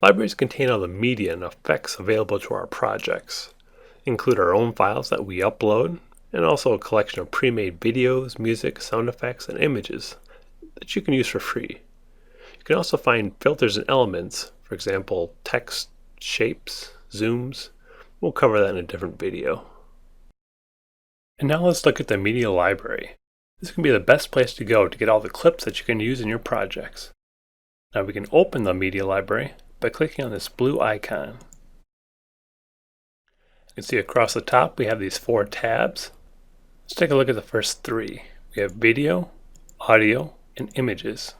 Libraries contain all the media and effects available to our projects, include our own files that we upload, and also a collection of pre-made videos, music, sound effects, and images that you can use for free. You can also find filters and elements, for example, text, shapes, zooms. We'll cover that in a different video. And now let's look at the media library. This can be the best place to go to get all the clips that you can use in your projects. Now we can open the media library by clicking on this blue icon. You can see across the top we have these 4 tabs. Let's take a look at the first 3. We have video, audio, and images.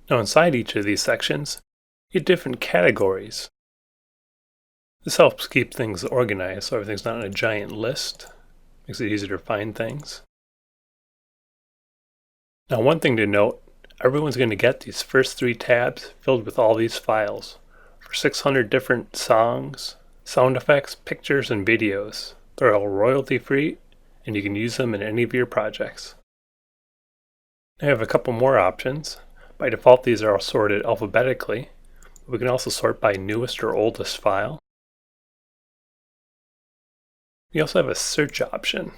Now inside each of these sections, you get different categories. This helps keep things organized so everything's not in a giant list. Makes it easier to find things. Now one thing to note, everyone's going to get these first 3 tabs filled with all these files for 600 different songs, sound effects, pictures, and videos. They're all royalty free and you can use them in any of your projects. I have a couple more options. By default these are all sorted alphabetically. We can also sort by newest or oldest file. We also have a search option.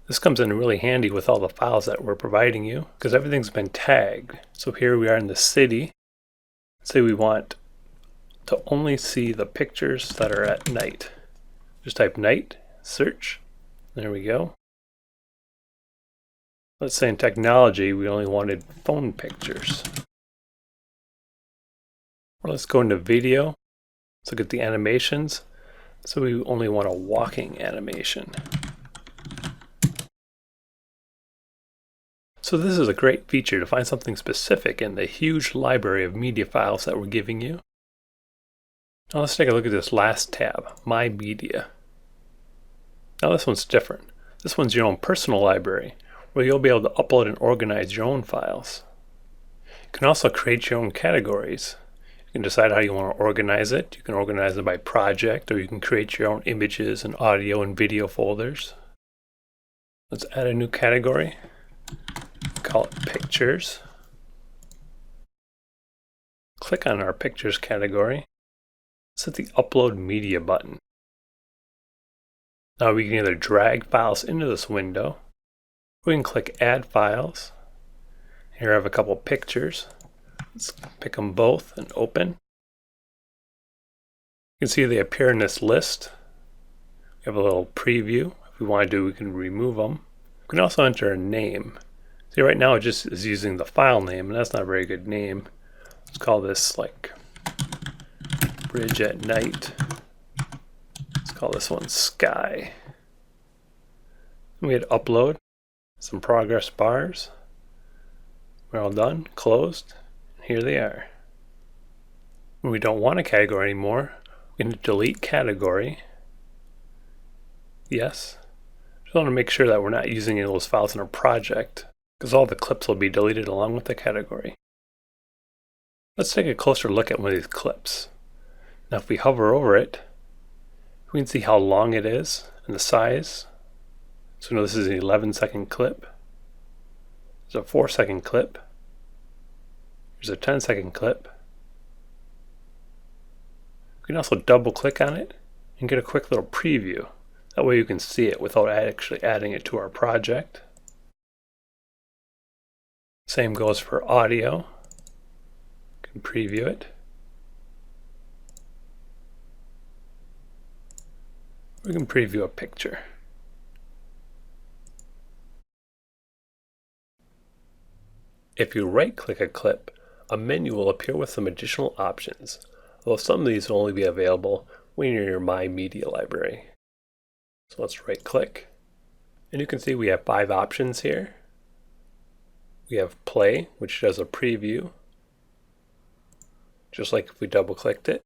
This comes in really handy with all the files that we're providing you because everything's been tagged. So here we are in the city. Say we want to only see the pictures that are at night. Just type night, search. There we go. Let's say in technology we only wanted phone pictures. Or let's go into video. Let's look at the animations. So we only want a walking animation. So this is a great feature to find something specific in the huge library of media files that we're giving you. Now let's take a look at this last tab, My Media. Now this one's different. This one's your own personal library, where you'll be able to upload and organize your own files. You can also create your own categories. You can decide how you want to organize it. You can organize it by project, or you can create your own images and audio and video folders. Let's add a new category. Call it Pictures. Click on our Pictures category. Set the Upload Media button. Now we can either drag files into this window. We can click Add Files. Here I have a couple pictures. Let's pick them both and open. You can see they appear in this list. We have a little preview. If we want to we can remove them. We can also enter a name. See, right now it just is using the file name, and that's not a very good name. Let's call this like Bridge at Night. Let's call this one Sky. We hit upload, some progress bars. We're all done, closed, and here they are. When we don't want a category anymore, we can delete category. Yes. Just want to make sure that we're not using any of those files in our project, because all the clips will be deleted along with the category. Let's take a closer look at one of these clips. Now if we hover over it, we can see how long it is and the size. So now this is an 11-second clip. There's a 4-second clip. There's a 10-second clip. We can also double click on it and get a quick little preview. That way you can see it without actually adding it to our project. Same goes for audio. You can preview it. We can preview a picture. If you right-click a clip, a menu will appear with some additional options, although some of these will only be available when you're in your My Media library. So let's right-click, and you can see we have 5 options here. We have Play, which does a preview, just like if we double-clicked it.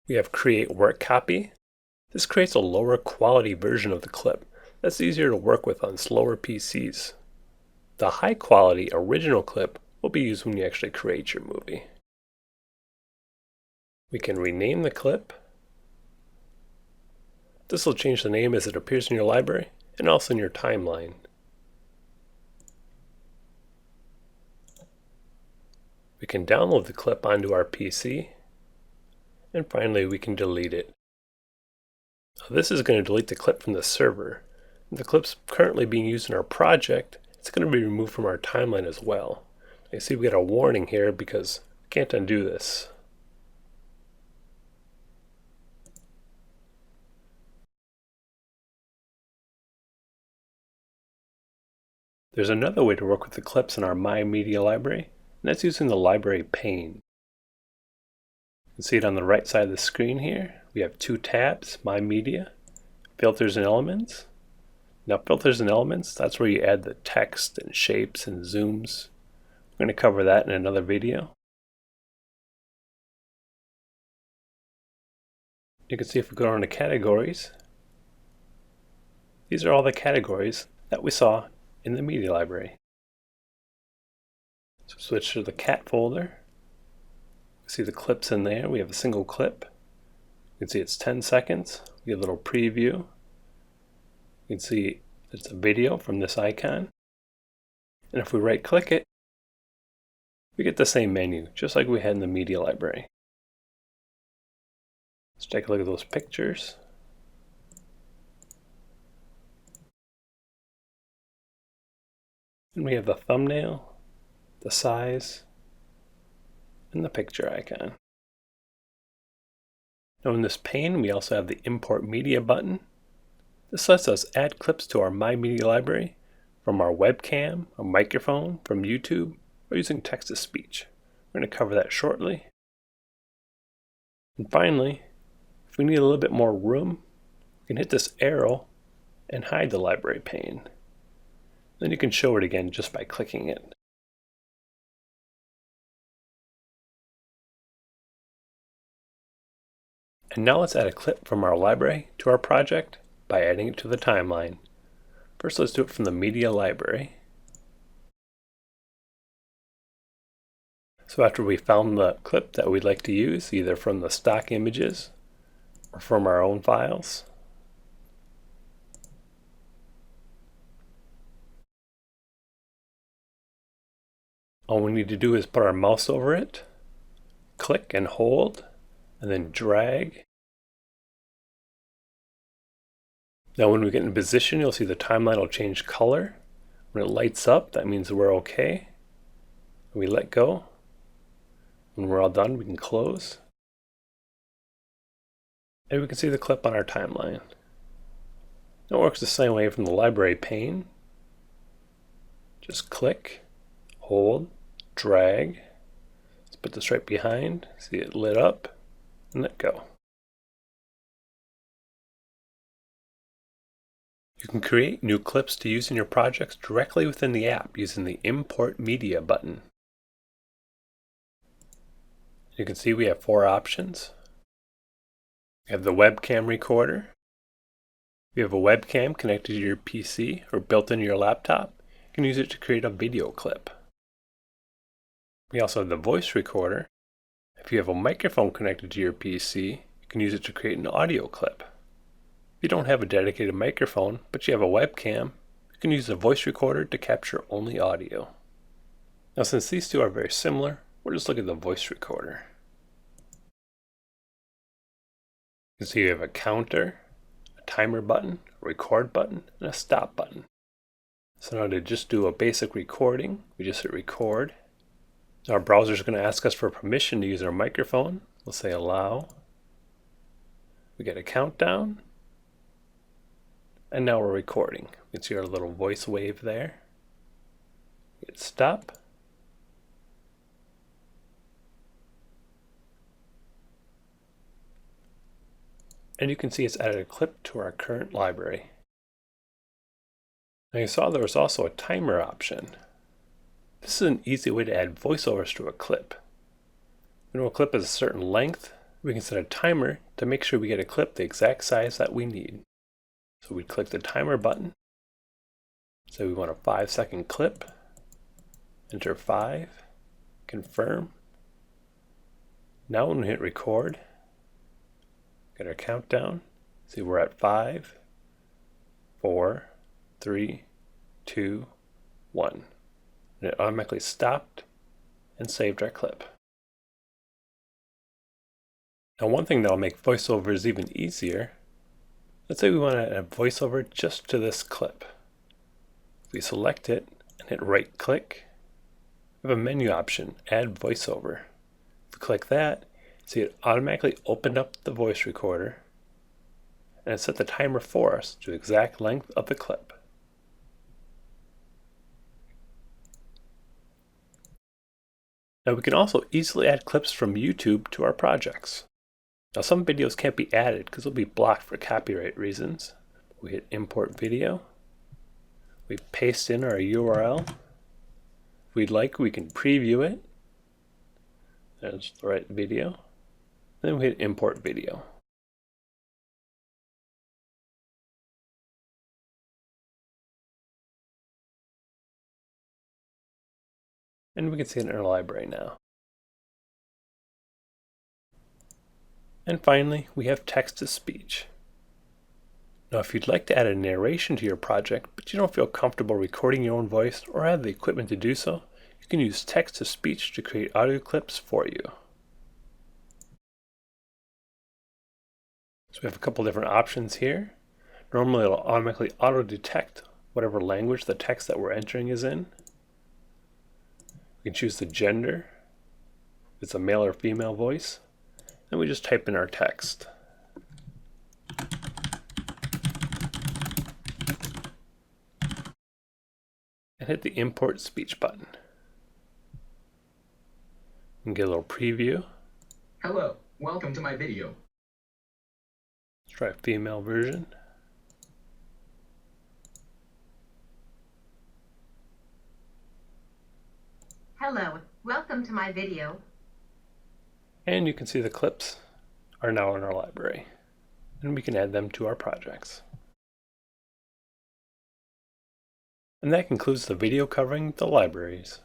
We have Create Work Copy. This creates a lower quality version of the clip that's easier to work with on slower PCs. The high quality original clip will be used when you actually create your movie. We can rename the clip. This will change the name as it appears in your library and also in your timeline. We can download the clip onto our PC, and finally we can delete it. This is going to delete the clip from the server. The clip's currently being used in our project. It's going to be removed from our timeline as well. You see we got a warning here because we can't undo this. There's another way to work with the clips in our My Media library, and that's using the library pane. You can see it on the right side of the screen here. We have two tabs, My Media, Filters and Elements. Now filters and elements, that's where you add the text and shapes and zooms. We're going to cover that in another video. You can see if we go down to categories, these are all the categories that we saw in the media library. So switch to the cat folder. See the clips in there. We have a single clip. You can see it's 10 seconds. We get a little preview. You can see it's a video from this icon. And if we right click it, we get the same menu, just like we had in the media library. Let's take a look at those pictures. And we have the thumbnail, the size, and the picture icon. Now in this pane, we also have the Import Media button. This lets us add clips to our My Media library from our webcam, a microphone, from YouTube, or using text-to-speech. We're going to cover that shortly. And finally, if we need a little bit more room, we can hit this arrow and hide the library pane. Then you can show it again just by clicking it. And now let's add a clip from our library to our project by adding it to the timeline. First, let's do it from the media library. So after we found the clip that we'd like to use, either from the stock images or from our own files, all we need to do is put our mouse over it, click and hold, and then drag. Now when we get in position, you'll see the timeline will change color. When it lights up, that means we're okay. We let go. When we're all done, we can close. And we can see the clip on our timeline. It works the same way from the library pane. Just click, hold, drag. Let's put this right behind. See it lit up, and let go. You can create new clips to use in your projects directly within the app using the Import Media button. You can see we have 4 options. We have the webcam recorder. We have a webcam connected to your PC or built into your laptop. You can use it to create a video clip. We also have the voice recorder. If you have a microphone connected to your PC, you can use it to create an audio clip. If you don't have a dedicated microphone, but you have a webcam, you can use the voice recorder to capture only audio. Now since these two are very similar, we'll just look at the voice recorder. You can see you have a counter, a timer button, a record button, and a stop button. So now to just do a basic recording, we just hit record. Now our browser is going to ask us for permission to use our microphone. We'll say allow. We get a countdown. And now we're recording. You can see our little voice wave there. Hit stop. And you can see it's added a clip to our current library. Now you saw there was also a timer option. This is an easy way to add voiceovers to a clip. When a clip is a certain length, we can set a timer to make sure we get a clip the exact size that we need. So we click the timer button. Say we want a 5-second clip. Enter 5. Confirm. Now when we hit record, get our countdown. See we're at 5, 4, 3, 2, 1. And it automatically stopped and saved our clip. Now one thing that will make voiceovers even easier, let's say we want to add a voiceover just to this clip. We select it and hit right click. We have a menu option, add voiceover. If we click that, see it automatically opened up the voice recorder and it set the timer for us to the exact length of the clip. Now we can also easily add clips from YouTube to our projects. Now some videos can't be added because they'll be blocked for copyright reasons. We hit import video. We paste in our URL. If we'd like, we can preview it. There's the right video. Then we hit import video. And we can see it in our library now. And finally, we have text-to-speech. Now, if you'd like to add a narration to your project, but you don't feel comfortable recording your own voice or have the equipment to do so, you can use text-to-speech to create audio clips for you. So we have a couple different options here. Normally, it'll automatically auto-detect whatever language the text that we're entering is in. We can choose the gender, if it's a male or female voice, and we just type in our text. And hit the import speech button. And get a little preview. Hello, welcome to my video. Let's try a female version. Hello, welcome to my video. And you can see the clips are now in our library. And we can add them to our projects. And that concludes the video covering the libraries.